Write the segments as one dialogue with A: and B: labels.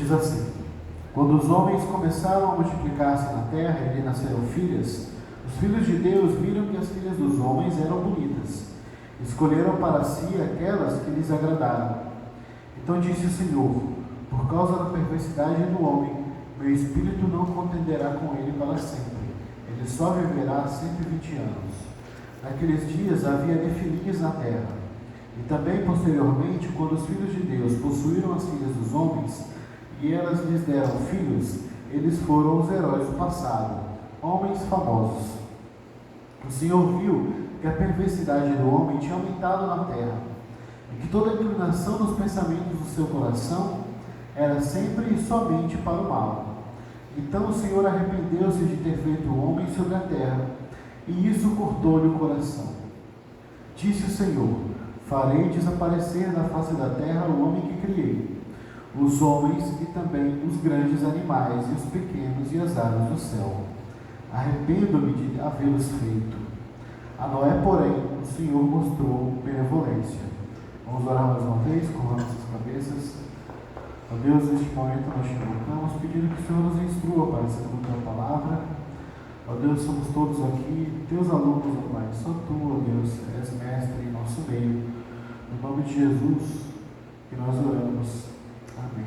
A: Diz assim: quando os homens começaram a multiplicar-se na terra e lhe nasceram filhas, os filhos de Deus viram que as filhas dos homens eram bonitas. Escolheram para si aquelas que lhes agradaram. Então disse o Senhor: por causa da perversidade do homem, meu espírito não contenderá com ele para sempre. Ele só viverá 120 anos. Naqueles dias havia nefilis na terra. E também posteriormente, quando os filhos de Deus possuíram as filhas dos homens, e elas lhes deram filhos, eles foram os heróis do passado, homens famosos. O Senhor viu que a perversidade do homem tinha aumentado na terra, e que toda a inclinação dos pensamentos do seu coração era sempre e somente para o mal. Então o Senhor arrependeu-se de ter feito o homem sobre a terra, e isso cortou-lhe o coração. Disse o Senhor: farei desaparecer da face da terra o homem que criei, os homens e também os grandes animais, e os pequenos e as aves do céu. Arrependo-me de havê-los feito. A Noé, porém, o Senhor mostrou benevolência. Vamos orar mais uma vez, curvando nossas cabeças. Ó Deus, neste momento nós te invocamos, pedindo que o Senhor nos instrua para segundo a palavra. Ó Deus, somos todos aqui, teus alunos, ó Pai. Só tu, ó Deus, és mestre em nosso meio. No nome de Jesus, que nós oramos. Amém.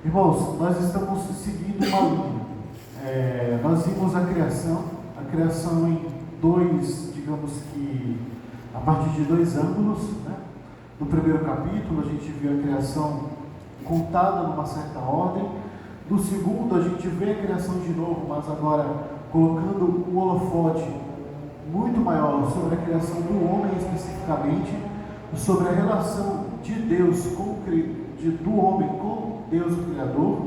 A: Irmãos, nós estamos seguindo uma linha. Nós vimos a criação em dois, digamos que, a partir de dois ângulos, né? No primeiro capítulo, a gente viu a criação contada numa certa ordem. No segundo, a gente vê a criação de novo, mas agora colocando um holofote muito maior sobre a criação do homem especificamente, sobre a relação de Deus do homem com Deus o Criador.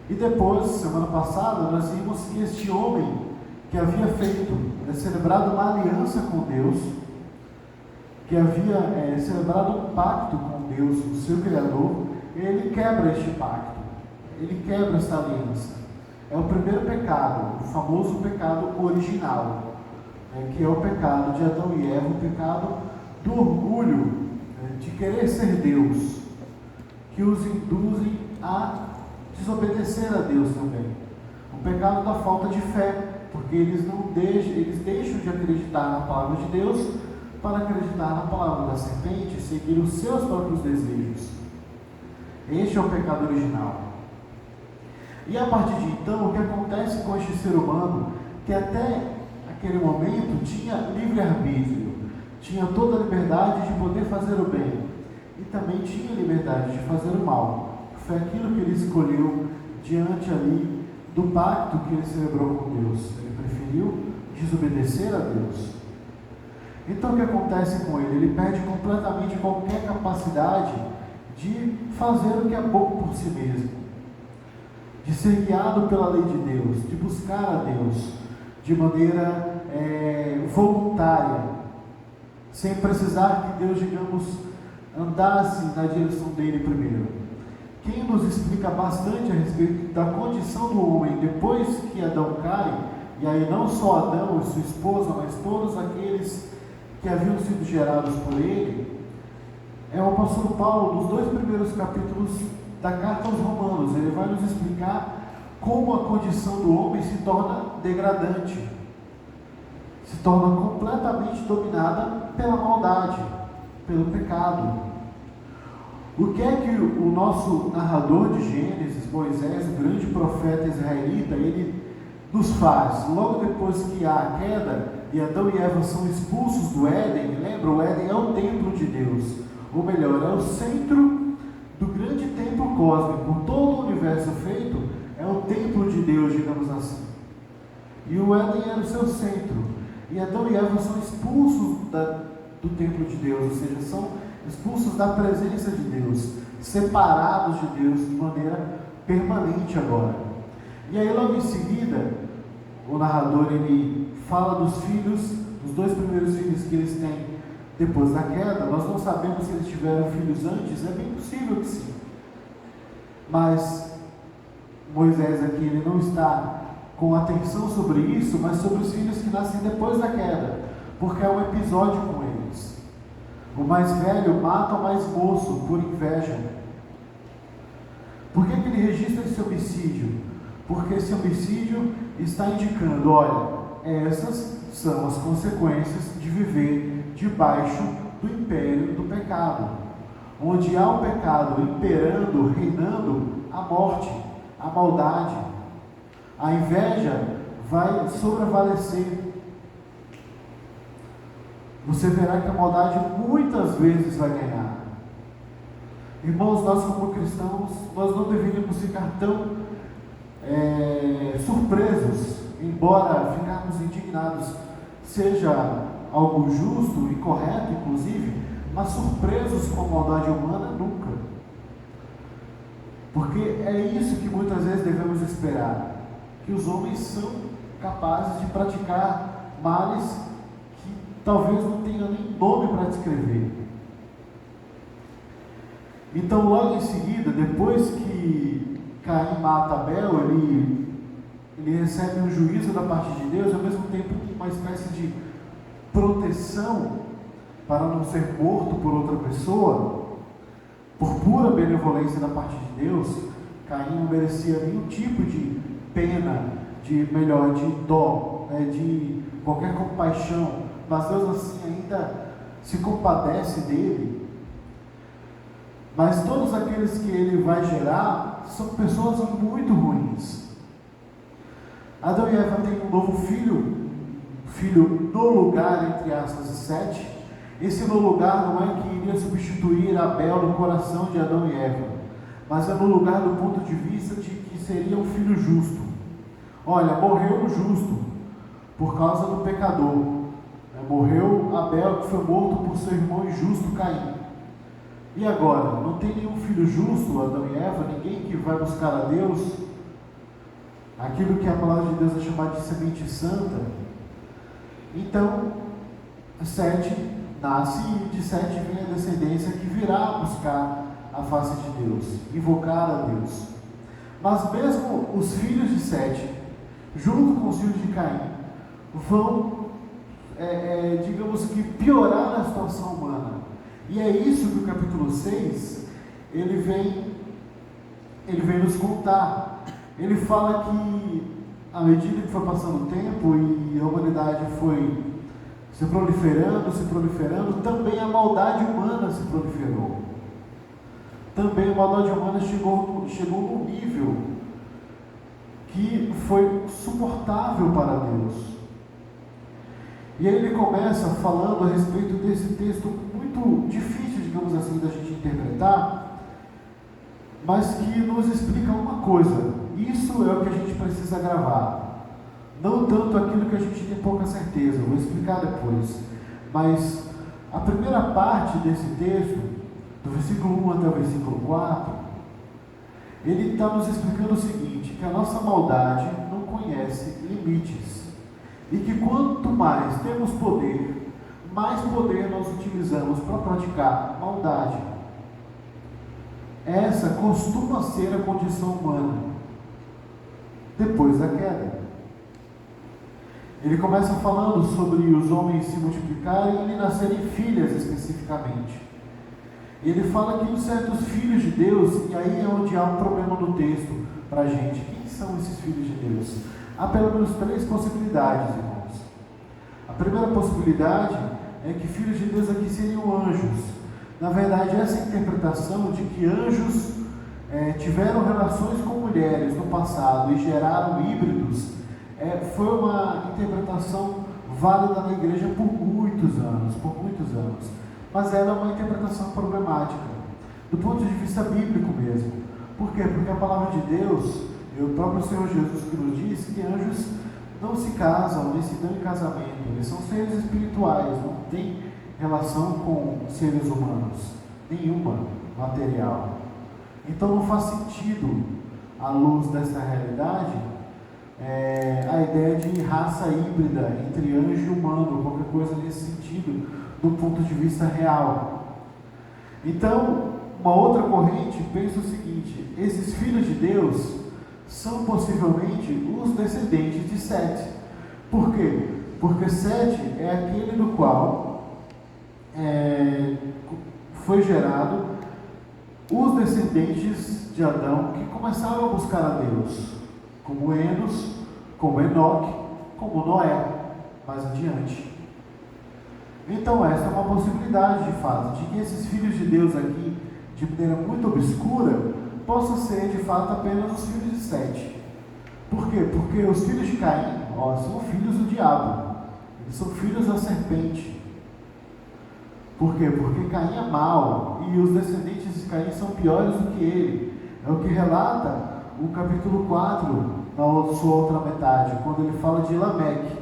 A: E depois, semana passada, nós vimos que este homem que havia celebrado uma aliança com Deus, que havia celebrado um pacto com Deus, o seu Criador, ele quebra este pacto, ele quebra esta aliança. É o primeiro pecado, o famoso pecado original, que é o pecado de Adão e Eva, o pecado do orgulho, de querer ser Deus, que os induzem a desobedecer a Deus também. O pecado da falta de fé, porque eles deixam de acreditar na palavra de Deus para acreditar na palavra da serpente e seguir os seus próprios desejos. Este é o pecado original. E a partir de então, o que acontece com este ser humano, que até aquele momento tinha livre-arbítrio, tinha toda a liberdade de poder fazer o bem, e também tinha liberdade de fazer o mal. Foi aquilo que ele escolheu diante ali do pacto que ele celebrou com Deus. Ele preferiu desobedecer a Deus. Então o que acontece com ele? Ele perde completamente qualquer capacidade de fazer o que é bom por si mesmo, de ser guiado pela lei de Deus, de buscar a Deus de maneira voluntária, sem precisar que Deus, digamos, andasse na direção dele primeiro. Quem nos explica bastante a respeito da condição do homem depois que Adão cai, e aí não só Adão e sua esposa, mas todos aqueles que haviam sido gerados por ele, é o apóstolo Paulo, nos 2 primeiros capítulos da carta aos Romanos. Ele vai nos explicar como a condição do homem se torna degradante, se torna completamente dominada pela maldade, pelo pecado. O que é que o nosso narrador de Gênesis, Moisés, o grande profeta israelita, ele nos faz? Logo depois que há a queda e Adão e Eva são expulsos do Éden, lembra? O Éden é o templo de Deus, ou melhor, é o centro do grande templo cósmico. Todo o universo feito é o templo de Deus, digamos assim. E o Éden era o seu centro. E Adão e Eva são expulsos do templo de Deus, ou seja, são expulsos da presença de Deus, separados de Deus de maneira permanente agora. E aí logo em seguida, o narrador ele fala dos filhos, dos 2 primeiros filhos que eles têm depois da queda. Nós não sabemos se eles tiveram filhos antes, é bem possível que sim. Mas Moisés aqui ele não está com atenção sobre isso, mas sobre os filhos que nascem depois da queda, porque é um episódio com eles. O mais velho mata o mais moço por inveja. Por que ele registra esse homicídio? Porque esse homicídio está indicando, olha, essas são as consequências de viver debaixo do império do pecado. Onde há o pecado imperando, reinando, a morte, a maldade, a inveja vai sobrevalecer. Você verá que a maldade muitas vezes vai ganhar. Irmãos, nós como cristãos, nós não deveríamos ficar tão surpresos, embora ficarmos indignados seja algo justo e correto, inclusive, mas surpresos com a maldade humana, nunca. Porque é isso que muitas vezes devemos esperar, que os homens são capazes de praticar males que talvez não tenham nem nome para descrever. Então, logo em seguida, depois que Caim mata Abel, ele recebe um juízo da parte de Deus, ao mesmo tempo uma espécie de proteção para não ser morto por outra pessoa, por pura benevolência da parte de Deus. Caim não merecia nenhum tipo de pena, de dó, de qualquer compaixão, mas Deus assim ainda se compadece dele. Mas todos aqueles que ele vai gerar são pessoas muito ruins. Adão e Eva têm um novo filho no lugar, entre aspas, de Sete. Esse no lugar não é que iria substituir Abel no coração de Adão e Eva, mas é no lugar do ponto de vista de que seria um filho justo. Olha, morreu um justo por causa do pecador. Morreu Abel, que foi morto por seu irmão injusto Caim. E agora? Não tem nenhum filho justo, Adão e Eva, ninguém que vai buscar a Deus, aquilo que a palavra de Deus é chamada de semente santa. Então, Sete nasce e de Sete vem a descendência que virá buscar a face de Deus, invocar a Deus. Mas mesmo os filhos de Sete, junto com os filhos de Caim, vão, digamos que, piorar a situação humana. E é isso que o capítulo 6, ele vem nos contar. Ele fala que, à medida que foi passando o tempo e a humanidade foi se proliferando, também a maldade humana se proliferou. Também a maldade humana chegou num nível que foi suportável para Deus. E aí ele começa falando a respeito desse texto muito difícil, digamos assim, da gente interpretar, mas que nos explica uma coisa. Isso é o que a gente precisa gravar. Não tanto aquilo que a gente tem pouca certeza, eu vou explicar depois. Mas a primeira parte desse texto, do versículo 1 até o versículo 4, ele está nos explicando o seguinte, que a nossa maldade não conhece limites. E que quanto mais temos poder, mais poder nós utilizamos para praticar maldade. Essa costuma ser a condição humana depois da queda. Ele começa falando sobre os homens se multiplicarem e nascerem filhas especificamente. Ele fala que os certos filhos de Deus, e aí é onde há um problema no texto para a gente. Quem são esses filhos de Deus? Há pelo menos 3 possibilidades, irmãos. A primeira possibilidade é que filhos de Deus aqui seriam anjos. Na verdade, essa interpretação de que anjos tiveram relações com mulheres no passado e geraram híbridos, foi uma interpretação válida na igreja por muitos anos. Mas ela é uma interpretação problemática, do ponto de vista bíblico mesmo. Por quê? Porque a palavra de Deus, e o próprio Senhor Jesus que nos diz que anjos não se casam, nem se dão em casamento, eles são seres espirituais, não têm relação com seres humanos, nenhuma material. Então não faz sentido, à luz dessa realidade, a ideia de raça híbrida entre anjo e humano, qualquer coisa nesse sentido, do ponto de vista real. Então, uma outra corrente pensa o seguinte: esses filhos de Deus são possivelmente os descendentes de Sete. Por quê? Porque Sete é aquele do qual foi gerado os descendentes de Adão que começaram a buscar a Deus, como Enos, como Enoque, como Noé, mais adiante. Então essa é uma possibilidade de fato, de que esses filhos de Deus aqui, de maneira muito obscura, possam ser de fato apenas os filhos de Sete. Por quê? Porque os filhos de Caim, são filhos do diabo, eles são filhos da serpente. Por quê? Porque Caim é mau e os descendentes de Caim são piores do que ele. É o que relata o capítulo 4, na sua outra metade, quando ele fala de Lameque,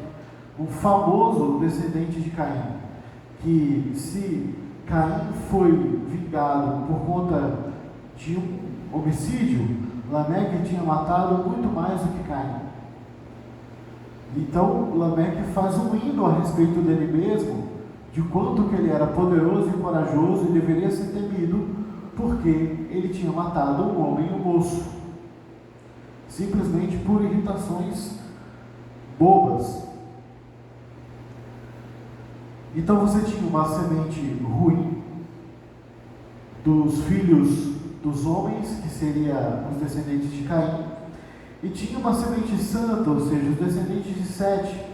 A: um famoso descendente de Caim, que se Caim foi vingado por conta de um homicídio, Lameque tinha matado muito mais do que Caim. Então Lameque faz um hino a respeito dele mesmo, de quanto que ele era poderoso e corajoso e deveria ser temido, porque ele tinha matado um homem e um moço, simplesmente por irritações bobas. Então você tinha uma semente ruim dos filhos dos homens, que seria os descendentes de Caim, e tinha uma semente santa, ou seja, os descendentes de Sete.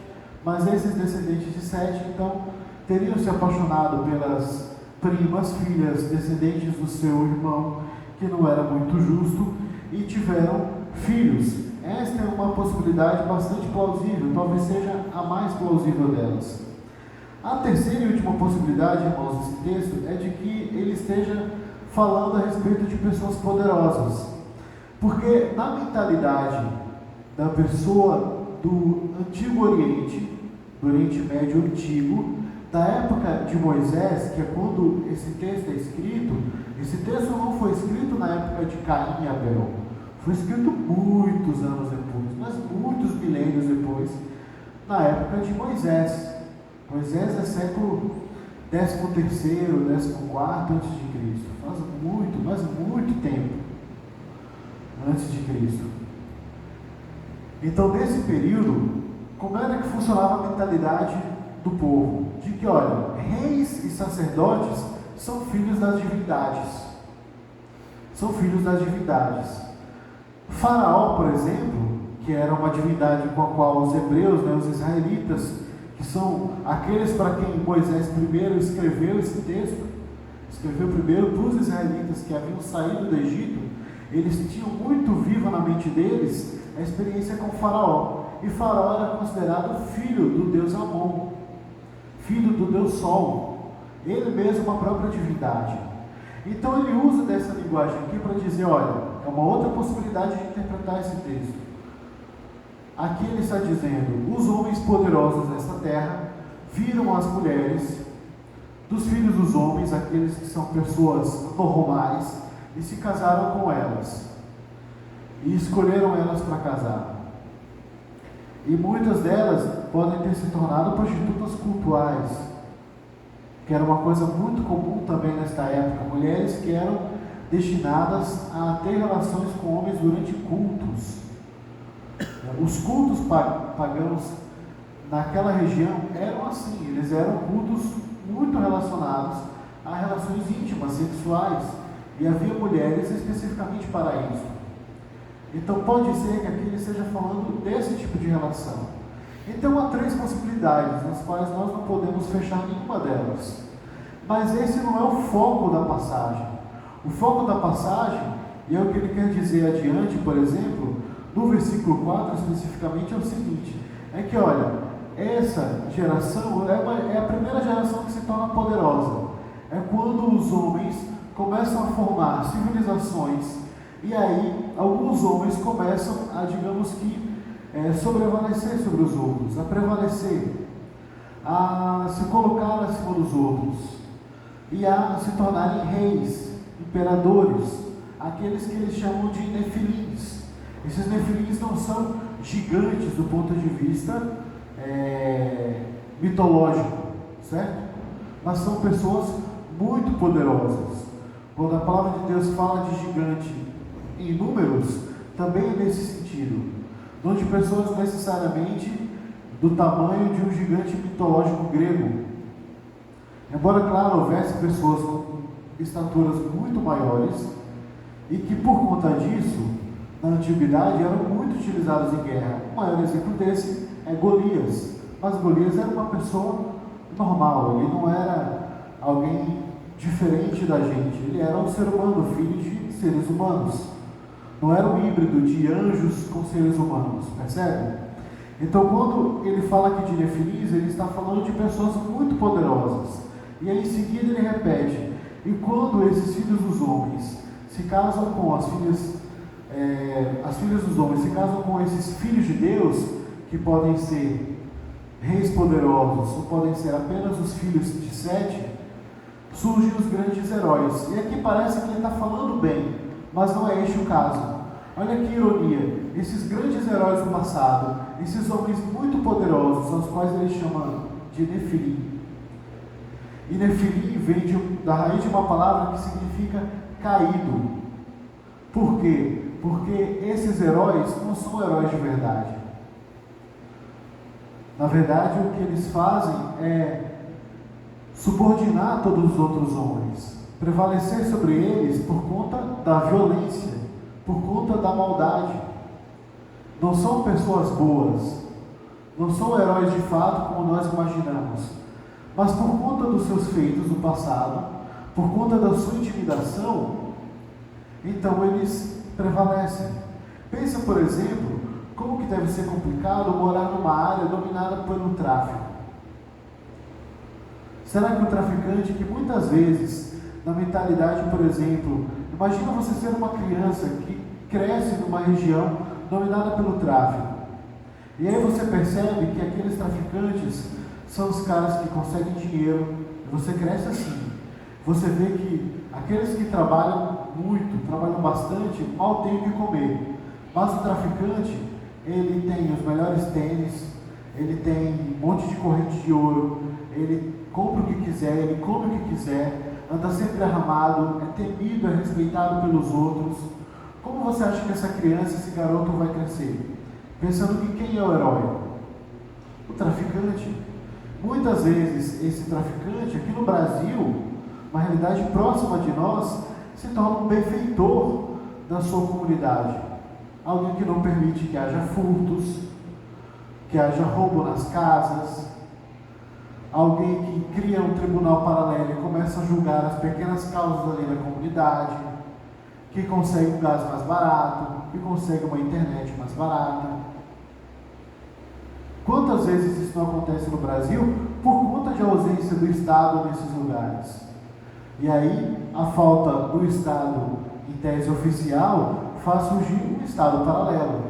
A: Mas esses descendentes de Sete, então, teriam se apaixonado pelas primas, filhas, descendentes do seu irmão, que não era muito justo, e tiveram filhos. Esta é uma possibilidade bastante plausível, talvez seja a mais plausível delas. A terceira e última possibilidade, irmãos, desse texto, é de que ele esteja falando a respeito de pessoas poderosas. Porque na mentalidade da pessoa do Antigo Oriente, do Oriente Médio Antigo, da época de Moisés, que é quando esse texto é escrito, esse texto não foi escrito na época de Caim e Abel, foi escrito muitos anos depois, mas muitos milênios depois, na época de Moisés. Moisés é século 13º, 14º antes de Cristo, faz muito, mas muito tempo antes de Cristo. Então, nesse período, como era que funcionava a mentalidade do povo? De que, olha, reis e sacerdotes são filhos das divindades. São filhos das divindades. Faraó, por exemplo, que era uma divindade com a qual os hebreus, os israelitas, que são aqueles para quem Moisés primeiro escreveu esse texto, escreveu primeiro para os israelitas que haviam saído do Egito, eles tinham muito viva na mente deles a experiência com Faraó. E Faraó era considerado filho do deus Amon, filho do deus Sol, ele mesmo uma própria divindade. Então ele usa dessa linguagem aqui para dizer, olha, é uma outra possibilidade de interpretar esse texto. Aqui ele está dizendo, os homens poderosos desta terra viram as mulheres dos filhos dos homens, aqueles que são pessoas normais, e se casaram com elas, e escolheram elas para casar. E muitas delas podem ter se tornado prostitutas cultuais, que era uma coisa muito comum também nesta época, mulheres que eram destinadas a ter relações com homens durante cultos. Os cultos pagãos naquela região eram assim, eles eram cultos muito relacionados a relações íntimas, sexuais, e havia mulheres especificamente para isso. Então pode ser que aqui ele esteja falando desse tipo de relação. Então há três possibilidades, nas quais nós não podemos fechar nenhuma delas. Mas esse não é o foco da passagem. O foco da passagem, e é o que ele quer dizer adiante, por exemplo, no versículo 4 especificamente, é o seguinte, é que olha, essa geração é a primeira geração que se torna poderosa. É quando os homens começam a formar civilizações, e aí alguns homens começam a, digamos que, sobrevalecer sobre os outros, a prevalecer, a se colocar acima dos outros, e a se tornarem reis, imperadores, aqueles que eles chamam de nefilins. Esses nefilins não são gigantes do ponto de vista mitológico, certo? Mas são pessoas muito poderosas. Quando a palavra de Deus fala de gigante em números, também é nesse sentido, não de pessoas necessariamente do tamanho de um gigante mitológico grego. Embora, claro, houvesse pessoas com estaturas muito maiores, e que por conta disso, na antiguidade, eram muito utilizados em guerra. O maior exemplo desse é Golias. Mas Golias era uma pessoa normal, ele não era alguém diferente da gente, ele era um ser humano, filho de seres humanos. Não era um híbrido de anjos com seres humanos, percebe? Então, quando ele fala aqui de Nefilis, ele está falando de pessoas muito poderosas. E aí, em seguida, ele repete: e quando esses filhos dos homens se casam com as filhas dos homens se casam com esses filhos de Deus, que podem ser reis poderosos ou podem ser apenas os filhos de Sete, surgem os grandes heróis. E aqui parece que ele está falando bem, mas não é este o caso. Olha que ironia, esses grandes heróis do passado, esses homens muito poderosos, aos quais ele chama de Nefilim. E Nefilim vem da raiz de uma palavra que significa caído. Por quê? Porque esses heróis não são heróis de verdade. Na verdade, o que eles fazem é subordinar todos os outros homens, prevalecer sobre eles por conta da violência, por conta da maldade. Não são pessoas boas, não são heróis de fato como nós imaginamos, mas por conta dos seus feitos do passado, por conta da sua intimidação, então eles prevalecem. Pensa, por exemplo, como que deve ser complicado morar numa área dominada pelo tráfico. Será que o traficante, que muitas vezes, na mentalidade, por exemplo, imagina você ser uma criança que cresce numa região dominada pelo tráfico, e aí você percebe que aqueles traficantes são os caras que conseguem dinheiro, e você cresce assim. Você vê que aqueles que trabalham muito, trabalham bastante, mal têm o que comer. Mas o traficante, ele tem os melhores tênis, ele tem um monte de corrente de ouro, ele compra o que quiser, ele come o que quiser, anda sempre armado, é temido, é respeitado pelos outros. Como você acha que essa criança, esse garoto vai crescer? Pensando que quem é o herói? O traficante. Muitas vezes esse traficante, aqui no Brasil, uma realidade próxima de nós, se torna um benfeitor da sua comunidade. Alguém que não permite que haja furtos, que haja roubo nas casas, alguém que cria um tribunal paralelo e começa a julgar as pequenas causas ali da comunidade, que consegue um gás mais barato, que consegue uma internet mais barata. Quantas vezes isso não acontece no Brasil por conta de ausência do Estado nesses lugares? E aí, a falta do Estado em tese oficial faz surgir um Estado paralelo,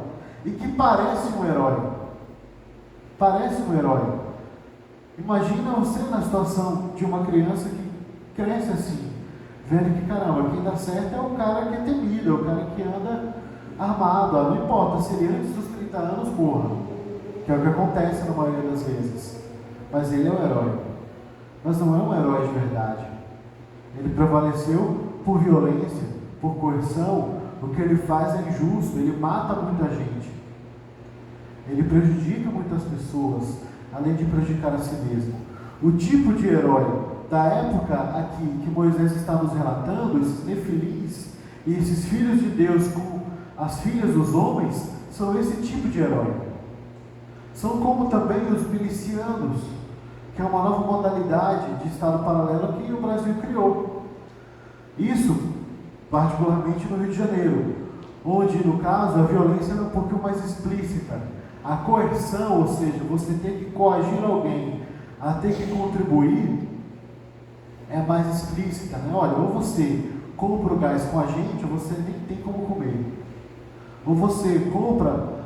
A: e que parece um herói. Parece um herói. Imagina você na situação de uma criança que cresce assim, vendo que, caramba, quem dá certo é o cara que é temido, é o cara que anda armado, não importa se ele antes dos 30 anos morra, que é o que acontece na maioria das vezes. Mas ele é um herói. Mas não é um herói de verdade. Ele prevaleceu por violência, por coerção. O que ele faz é injusto, ele mata muita gente. Ele prejudica muitas pessoas, além de prejudicar a si mesmo. O tipo de herói da época aqui que Moisés está nos relatando, esses nefilins e esses filhos de Deus com as filhas dos homens, são esse tipo de herói. São como também os milicianos, que é uma nova modalidade de Estado paralelo que o Brasil criou. Isso, particularmente no Rio de Janeiro, onde, no caso, a violência é um pouquinho mais explícita. A coerção, ou seja, você ter que coagir alguém a ter que contribuir, é mais explícita, né? Olha, ou você compra o gás com a gente, ou você nem tem como comer. Ou você compra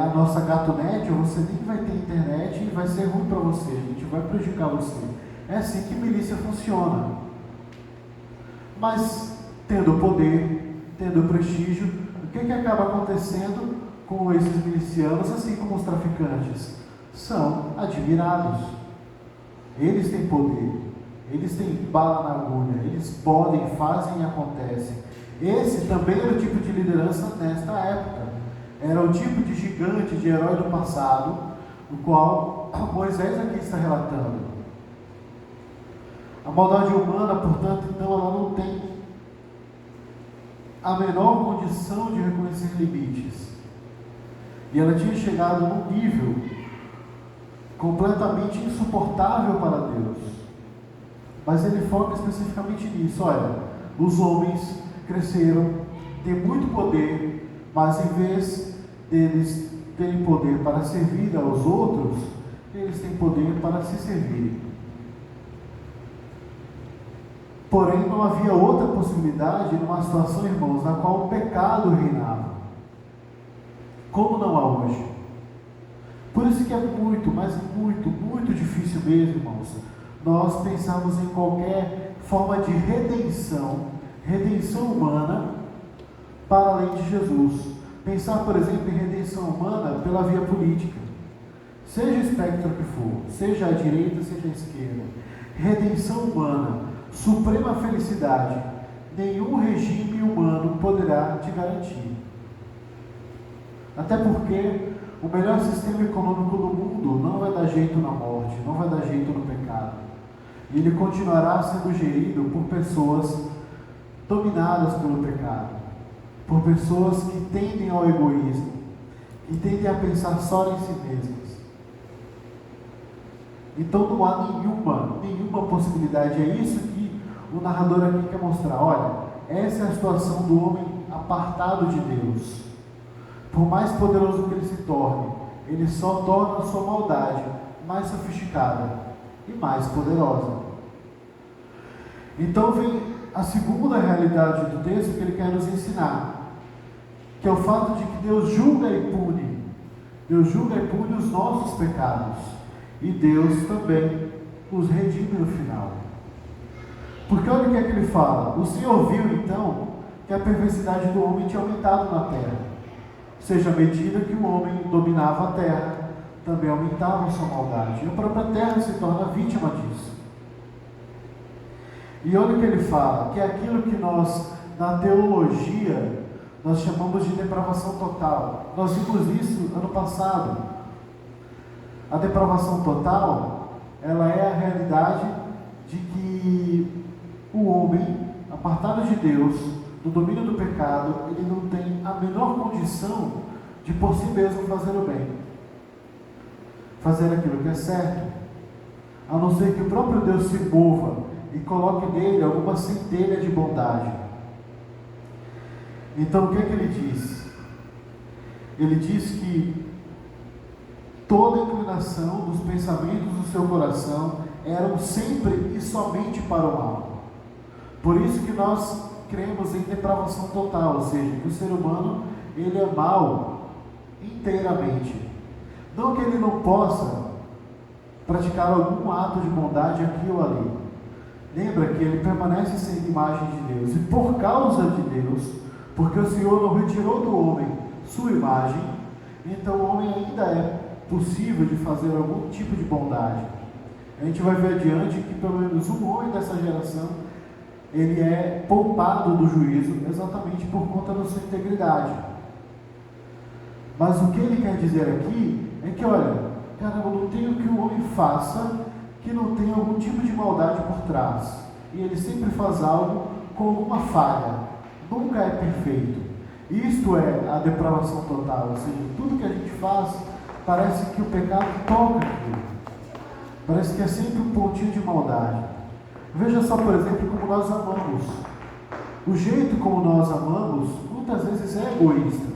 A: a nossa GatoNet, ou você nem vai ter internet e vai ser ruim para você, a gente vai prejudicar você. É assim que milícia funciona. Mas, tendo poder, tendo prestígio, o que acaba acontecendo com esses milicianos, assim como os traficantes? São admirados. Eles têm poder, eles têm bala na agulha, eles podem, fazem e acontecem. Esse também era o tipo de liderança nesta época. Era o tipo de gigante, de herói do passado, o qual Moisés aqui está relatando. A maldade humana, portanto, então, ela não tem a menor condição de reconhecer limites. E ela tinha chegado num nível completamente insuportável para Deus. Mas ele foca especificamente nisso. Olha, os homens cresceram, têm muito poder, mas em vez deles terem poder para servir aos outros, eles têm poder para se servirem. Porém, não havia outra possibilidade numa situação, irmãos, na qual o pecado reinava, como não há hoje. Por isso que é muito, mas muito, muito difícil mesmo, irmãos, nós pensarmos em qualquer forma de redenção humana para além de Jesus. Pensar, por exemplo, em redenção humana pela via política, seja o espectro que for, seja a direita, seja a esquerda. Redenção humana, suprema felicidade, nenhum regime humano poderá te garantir. Até porque o melhor sistema econômico do mundo não vai dar jeito na morte, não vai dar jeito no pecado. E ele continuará sendo gerido por pessoas dominadas pelo pecado, por pessoas que tendem ao egoísmo, que tendem a pensar só em si mesmas. Então não há nenhuma possibilidade. É isso que o narrador aqui quer mostrar. Olha, essa é a situação do homem apartado de Deus. Por mais poderoso que ele se torne, ele só torna a sua maldade mais sofisticada e mais poderosa. Então vem a segunda realidade do texto que ele quer nos ensinar, que é o fato de que Deus julga e pune. Deus julga e pune os nossos pecados. E Deus também os redime no final. Porque olha o que é que ele fala. O Senhor viu então que a perversidade do homem tinha aumentado na terra. Ou seja, à medida que o homem dominava a terra, também aumentava a sua maldade. E a própria terra se torna vítima disso. E olha o que ele fala, que é aquilo que nós, na teologia, nós chamamos de depravação total. Nós vimos isso ano passado. A depravação total, ela é a realidade de que o homem, apartado de Deus, do domínio do pecado, ele não tem a menor condição de por si mesmo fazer o bem, fazer aquilo que é certo, a não ser que o próprio Deus se mova e coloque nele alguma centelha de bondade. Então o que é que ele diz? Ele diz que toda a inclinação dos pensamentos do seu coração eram sempre e somente para o mal. Por isso que nós cremos em depravação total, ou seja, que o ser humano ele é mau inteiramente. Não que ele não possa praticar algum ato de bondade aqui ou ali. Lembra que ele permanece sem imagem de Deus, e por causa de Deus, porque o Senhor não retirou do homem sua imagem, então o homem ainda é possível de fazer algum tipo de bondade. A gente vai ver adiante que pelo menos um homem dessa geração ele é poupado do juízo exatamente por conta da sua integridade. Mas o que ele quer dizer aqui é que, olha, caramba, não tem o que o homem faça que não tenha algum tipo de maldade por trás. E ele sempre faz algo com alguma falha. Nunca é perfeito. Isto é a depravação total. Ou seja, tudo que a gente faz parece que o pecado toca aquilo. Parece que é sempre um pontinho de maldade. Veja só, por exemplo, como nós amamos. O jeito como nós amamos, muitas vezes é egoísta.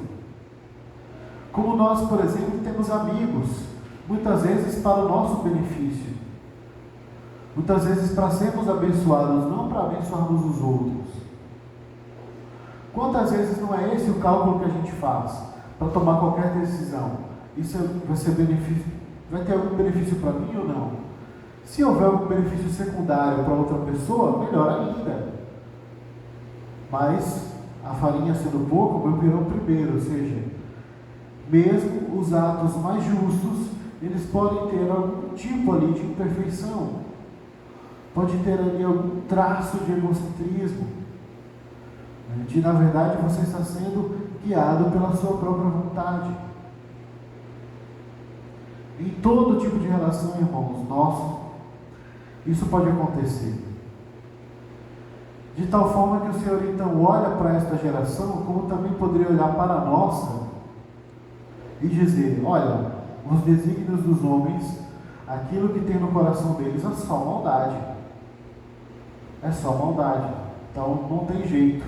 A: Como nós, por exemplo, temos amigos, muitas vezes para o nosso benefício. Muitas vezes para sermos abençoados, não para abençoarmos os outros. Quantas vezes não é esse o cálculo que a gente faz para tomar qualquer decisão? Isso vai ser benefício, vai ter algum benefício para mim ou não? Se houver algum benefício secundário para outra pessoa, melhor ainda. Mas a farinha sendo pouco, o meu pirão primeiro. Ou seja, mesmo os atos mais justos, eles podem ter algum tipo ali de imperfeição. Pode ter ali algum traço de egocentrismo. De, na verdade, você está sendo guiado pela sua própria vontade. Em todo tipo de relação, irmãos, nosso, isso pode acontecer. De tal forma que o Senhor então olha para esta geração, como também poderia olhar para a nossa e dizer: olha, os desígnios dos homens, aquilo que tem no coração deles é só maldade. É só maldade. Então não tem jeito.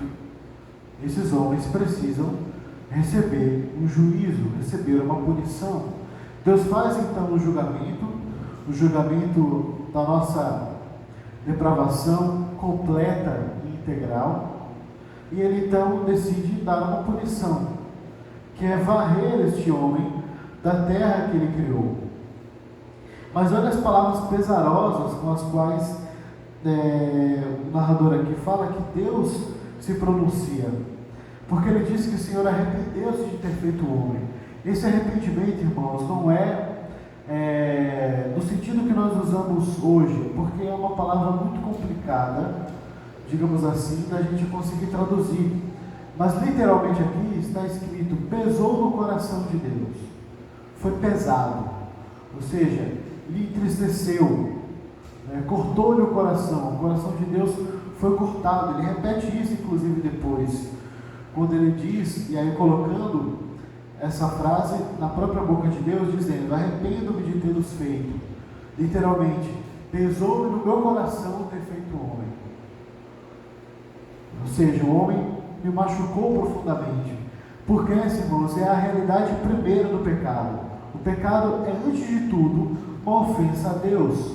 A: Esses homens precisam receber um juízo, receber uma punição. Deus faz então o julgamento da nossa depravação completa e integral, e Ele então decide dar uma punição, que é varrer este homem da terra que Ele criou. Mas olha as palavras pesarosas com as quais o narrador aqui fala que Deus se pronuncia, porque Ele diz que o Senhor arrependeu-se de ter feito o homem. Esse arrependimento, irmãos, não é no sentido que nós usamos hoje, porque é uma palavra muito complicada, digamos assim, da gente conseguir traduzir. Mas literalmente aqui está escrito: pesou no coração de Deus. Foi pesado, ou seja, lhe entristeceu, cortou-lhe o coração de Deus foi cortado. Ele repete isso inclusive depois, quando ele diz, e aí colocando essa frase na própria boca de Deus, dizendo: arrependo-me de tê-los feito. Literalmente, pesou-me no meu coração ter feito o homem. Ou seja, o homem me machucou profundamente. Porque, irmãos, é a realidade primeira do pecado. O pecado é, antes de tudo, uma ofensa a Deus.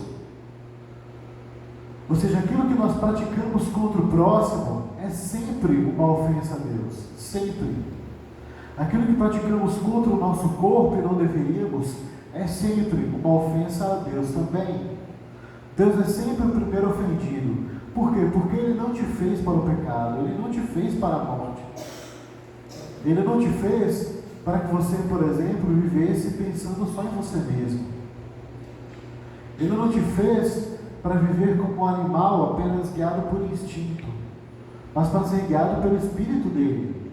A: Ou seja, aquilo que nós praticamos contra o próximo é sempre uma ofensa a Deus. Sempre. Aquilo que praticamos contra o nosso corpo e não deveríamos é sempre uma ofensa a Deus também. Deus é sempre o primeiro ofendido. Por quê? Porque Ele não te fez para o pecado, Ele não te fez para a morte. Ele não te fez para que você, por exemplo, vivesse pensando só em você mesmo. Ele não te fez para viver como um animal apenas guiado por instinto, mas para ser guiado pelo Espírito dele.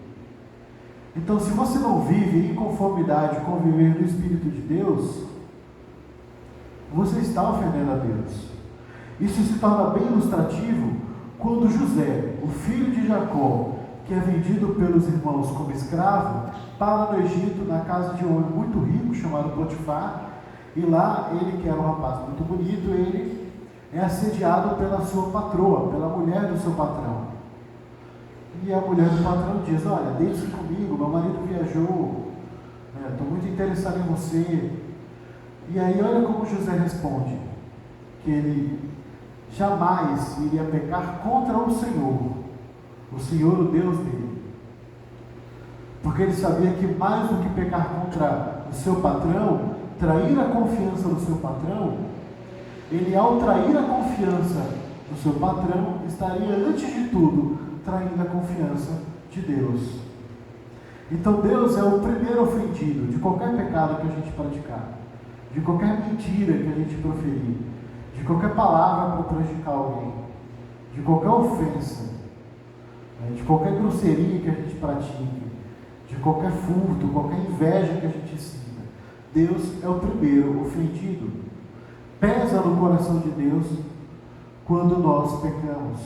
A: Então, se você não vive em conformidade com o viver do Espírito de Deus, você está ofendendo a Deus. Isso se torna bem ilustrativo quando José, o filho de Jacó, que é vendido pelos irmãos como escravo, para no Egito, na casa de um homem muito rico chamado Potifar, e lá ele, que era um rapaz muito bonito, ele é assediado pela sua patroa, pela mulher do seu patrão. E a mulher do patrão diz: olha, deite-se comigo, meu marido viajou, estou muito interessado em você. E aí olha como José responde, que ele jamais iria pecar contra o Senhor, o Deus dele. Porque ele sabia que mais do que pecar contra o seu patrão, trair a confiança do seu patrão, ele, ao trair a confiança do seu patrão, estaria antes de tudo traindo a confiança de Deus. Então Deus é o primeiro ofendido de qualquer pecado que a gente praticar, de qualquer mentira que a gente proferir, de qualquer palavra para prejudicar alguém, de qualquer ofensa, de qualquer grosseria que a gente pratique, de qualquer furto, qualquer inveja que a gente sinta. Deus é o primeiro ofendido. Pesa no coração de Deus quando nós pecamos.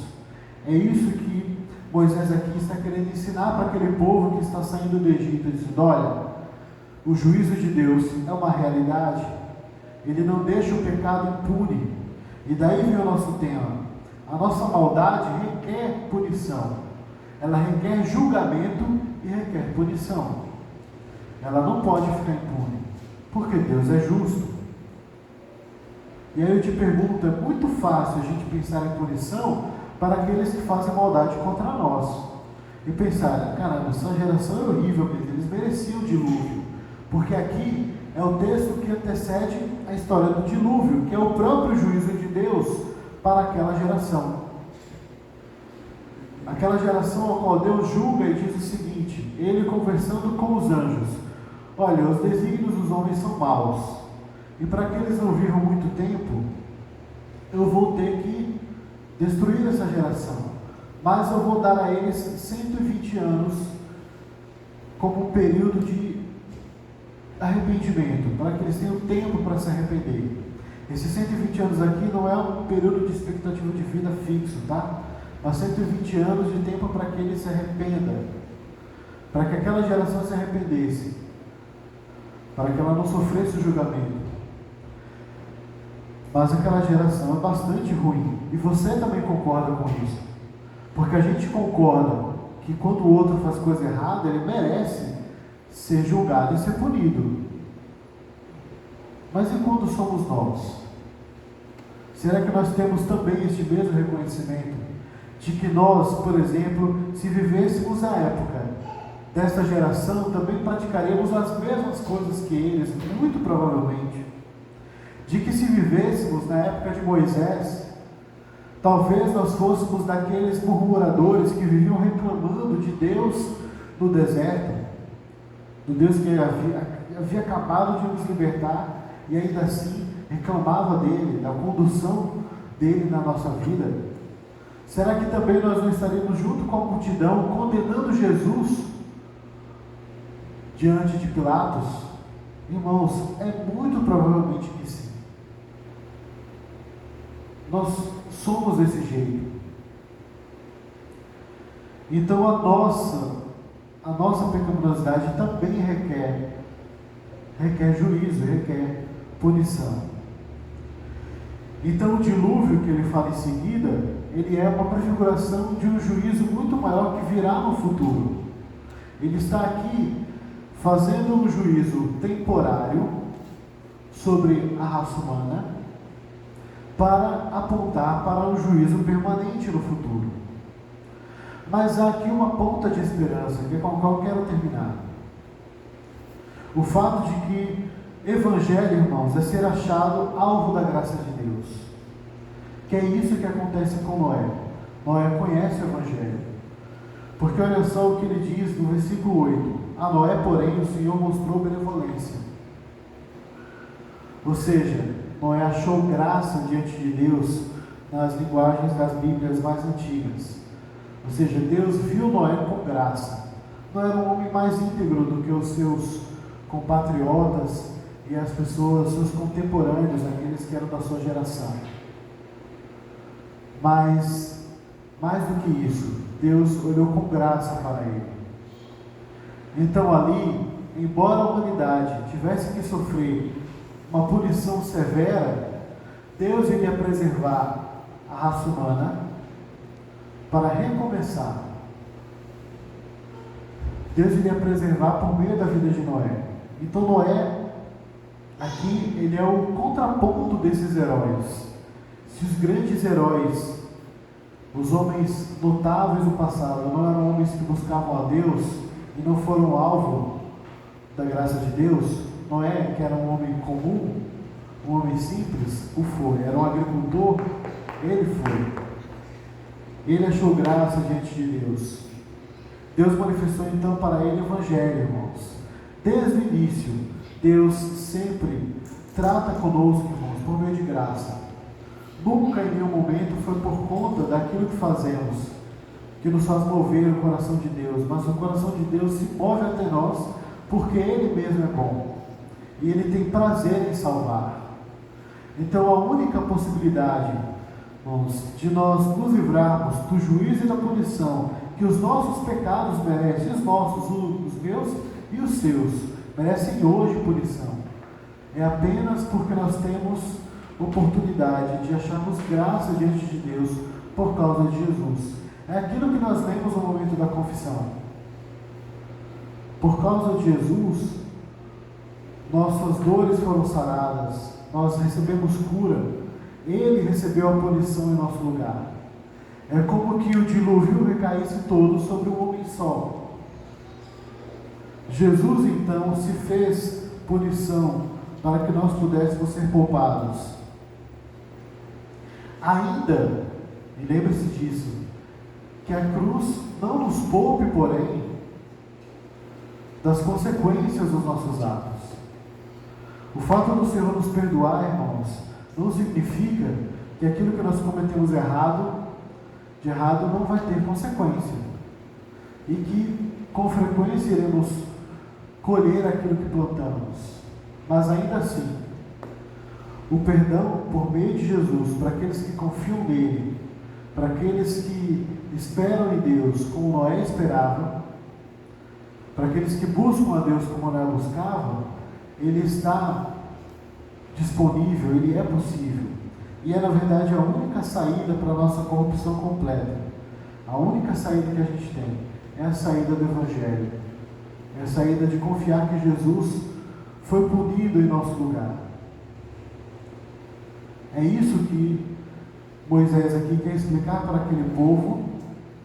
A: É isso que Moisés aqui está querendo ensinar para aquele povo que está saindo do Egito, dizendo: olha, o juízo de Deus é uma realidade. Ele não deixa o pecado impune. E daí vem o nosso tema. A nossa maldade requer punição. Ela requer julgamento e requer punição. Ela não pode ficar impune, porque Deus é justo. E aí eu te pergunto, é muito fácil a gente pensar em punição para aqueles que fazem maldade contra nós. E pensar: caramba, essa geração é horrível mesmo, eles mereciam o dilúvio. Porque aqui é o texto que antecede a história do dilúvio, que é o próprio juízo de Deus para aquela geração. Aquela geração a qual Deus julga e diz o seguinte, ele conversando com os anjos: olha, os desígnios dos homens são maus, e para que eles não vivam muito tempo, eu vou ter que destruir essa geração, mas eu vou dar a eles 120 anos como um período de arrependimento, para que eles tenham tempo para se arrepender. Esses 120 anos aqui não é um período de expectativa de vida fixo, tá? mas 120 anos de tempo para que ele se arrependa, para que aquela geração se arrependesse, para que ela não sofresse o julgamento. Mas aquela geração é bastante ruim, e você também concorda com isso, porque a gente concorda que quando o outro faz coisa errada, ele merece ser julgado e ser punido. Mas e quando somos nós? Será que nós temos também este mesmo reconhecimento de que nós, por exemplo, se vivêssemos a época desta geração, também praticaríamos as mesmas coisas que eles, muito provavelmente? De que se vivêssemos na época de Moisés, talvez nós fôssemos daqueles murmuradores que viviam reclamando de Deus no deserto, do Deus que havia acabado de nos libertar, e ainda assim reclamava dele, da condução dele na nossa vida. Será que também nós não estaríamos junto com a multidão condenando Jesus diante de Pilatos? Irmãos, é muito provavelmente que sim. Nós somos desse jeito. Então a nossa pecaminosidade também requer juízo, requer punição. Então o dilúvio que ele fala em seguida, ele é uma prefiguração de um juízo muito maior que virá no futuro. Ele está aqui fazendo um juízo temporário sobre a raça humana, para apontar para um juízo permanente no futuro. Mas há aqui uma ponta de esperança, que é com a qual eu quero terminar. O fato de que evangelho, irmãos, é ser achado alvo da graça de Deus. Que é isso que acontece com Noé. Noé conhece o evangelho. Porque olha só o que ele diz no versículo 8. A Noé, porém, o Senhor mostrou benevolência. Ou seja, Noé achou graça diante de Deus nas linguagens das Bíblias mais antigas. Ou seja, Deus viu Noé com graça. Não era um homem mais íntegro do que os seus compatriotas e as pessoas, seus contemporâneos, aqueles que eram da sua geração. Mas, mais do que isso, Deus olhou com graça para ele. Então ali, embora a humanidade tivesse que sofrer uma punição severa, Deus iria preservar a raça humana para recomeçar. Deus iria preservar por meio da vida de Noé. Então Noé, aqui, ele é o contraponto desses heróis. Se os grandes heróis, os homens notáveis do passado, não eram homens que buscavam a Deus e não foram alvo da graça de Deus, Noé, que era um homem comum, um homem simples, o foi. Era um agricultor, ele foi. Ele achou graça diante de Deus. Deus manifestou então para ele o evangelho, irmãos. Desde o início, Deus sempre trata conosco, irmãos, por meio de graça. Nunca em nenhum momento foi por conta daquilo que fazemos que nos faz mover o coração de Deus, mas o coração de Deus se move até nós porque Ele mesmo é bom e Ele tem prazer em salvar. Então a única possibilidade, irmãos, de nós nos livrarmos do juízo e da punição que os nossos pecados merecem, os nossos, os meus e os seus, merecem hoje punição, é apenas porque nós temos oportunidade de acharmos graça diante de Deus por causa de Jesus. É aquilo que nós lemos no momento da confissão. Por causa de Jesus, nossas dores foram saradas, nós recebemos cura, Ele recebeu a punição em nosso lugar. É como que o dilúvio recaísse todo sobre um homem só. Jesus então se fez punição para que nós pudéssemos ser poupados. Ainda, e lembre-se disso, que a cruz não nos poupe, porém, das consequências dos nossos atos. O fato do Senhor nos perdoar, irmãos, não significa que aquilo que nós cometemos de errado não vai ter consequência. E que, com frequência, iremos colher aquilo que plantamos. Mas ainda assim, o perdão por meio de Jesus, para aqueles que confiam nele, para aqueles que esperam em Deus como Noé esperava, para aqueles que buscam a Deus como Noé buscava, Ele está disponível, Ele é possível. E é, na verdade, a única saída para a nossa corrupção completa. A única saída que a gente tem é a saída do Evangelho. É a saída de confiar que Jesus foi punido em nosso lugar. É isso que Moisés aqui quer explicar para aquele povo,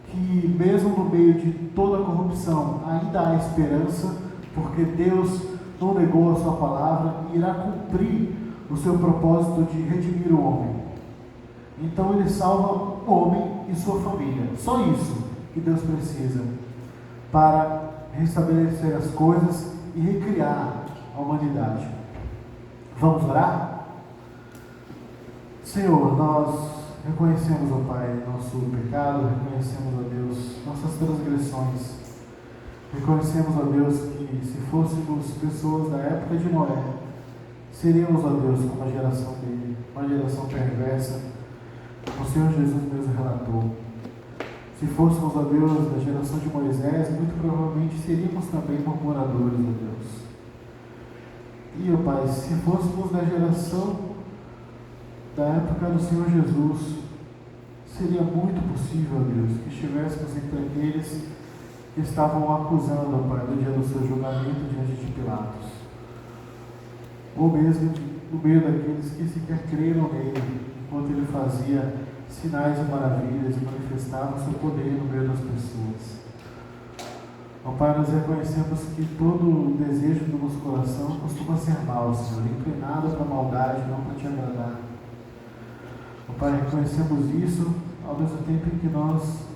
A: que mesmo no meio de toda a corrupção, ainda há esperança, porque Deus não negou a sua palavra e irá cumprir o seu propósito de redimir o homem. Então Ele salva o homem e sua família. Só isso que Deus precisa para restabelecer as coisas e recriar a humanidade. Vamos orar? Senhor, nós reconhecemos, ó Pai, nosso pecado, reconhecemos, ó Deus, nossas transgressões. Reconhecemos, ó Deus, que se fôssemos pessoas da época de Noé, seríamos, ó Deus, como a geração dele, uma geração perversa, como o Senhor Jesus mesmo relatou. Se fôssemos, ó Deus, da geração de Moisés, muito provavelmente seríamos também murmuradores, ó Deus. E, ó Pai, se fôssemos da geração da época do Senhor Jesus, seria muito possível, Deus, que estivéssemos entre aqueles que estavam acusando, ó Pai, no dia do seu julgamento diante de Pilatos, ou mesmo no meio daqueles que sequer creram nele, enquanto ele fazia sinais e maravilhas e manifestava o seu poder no meio das pessoas. Ó Pai, nós reconhecemos que todo o desejo do nosso coração costuma ser mau, Senhor, inclinado para a maldade, não para te agradar. Ó Pai, reconhecemos isso ao mesmo tempo em que nós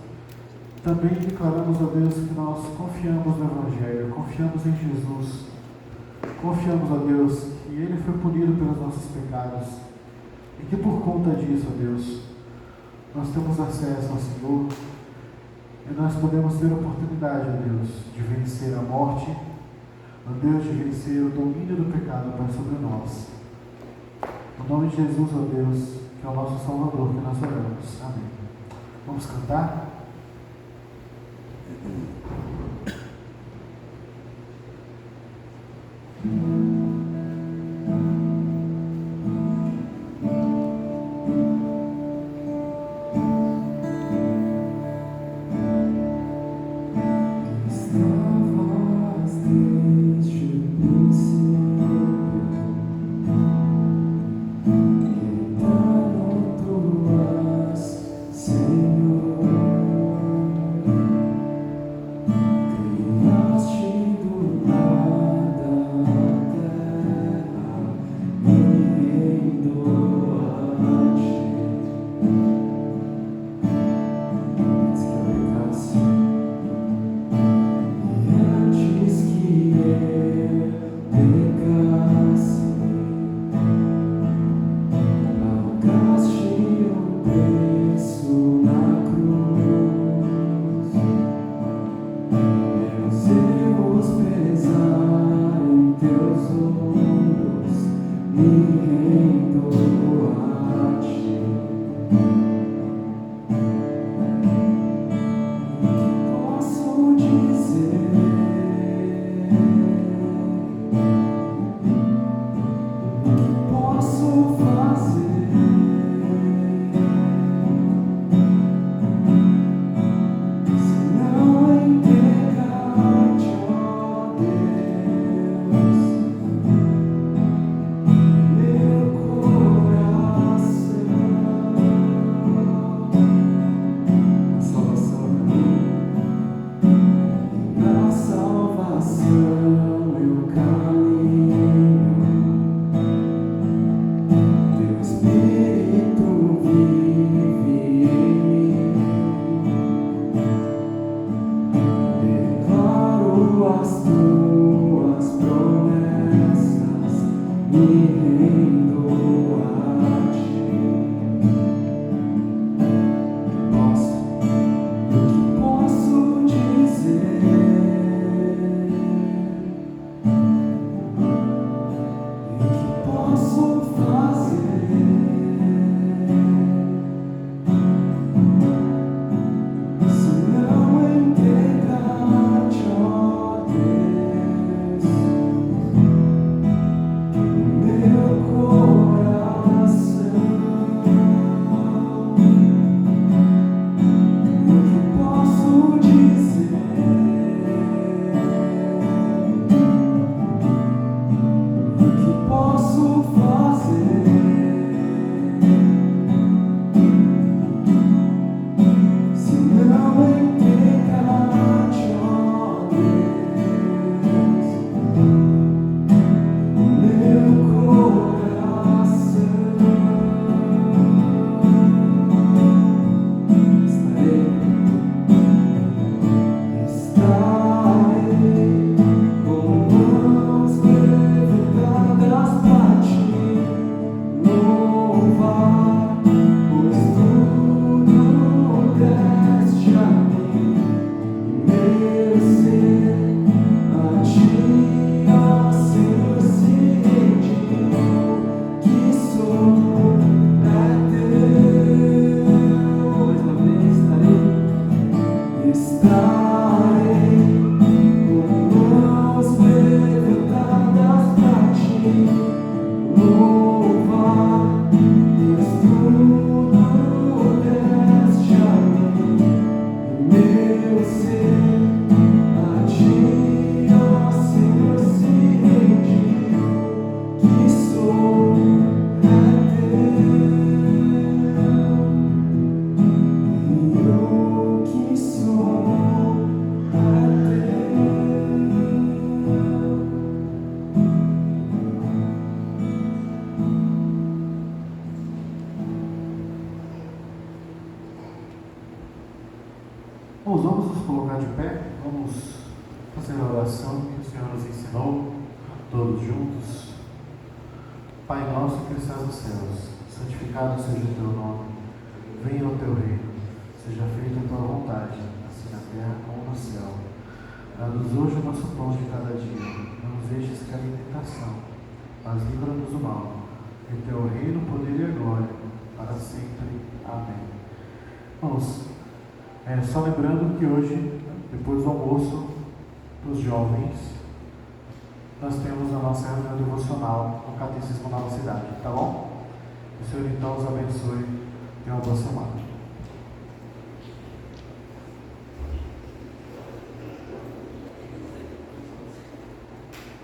A: também declaramos a Deus que nós confiamos no Evangelho, confiamos em Jesus, confiamos a Deus que Ele foi punido pelos nossos pecados e que por conta disso, ó Deus, nós temos acesso ao Senhor e nós podemos ter a oportunidade, ó Deus, de vencer a morte, ó Deus, de vencer o domínio do pecado, Pai, sobre nós. No nome de Jesus, ó Deus, que é o nosso Salvador, que nós oramos. Amém. Vamos cantar? Vamos nos colocar de pé, vamos fazer a oração que o Senhor nos ensinou, todos juntos. Pai nosso que estás nos céus, santificado seja o teu nome, venha o teu reino, seja feita a tua vontade, assim na terra como no céu. Dá-nos hoje o nosso pão de cada dia, não nos deixes cair em tentação, mas livra-nos do mal, que teu reino, o poder e a glória, para sempre. Amém. Vamos. Só lembrando que hoje, depois do almoço, para os jovens, nós temos a nossa reunião devocional no Catecismo Nova Cidade, tá bom? O Senhor então os abençoe e uma boa semana.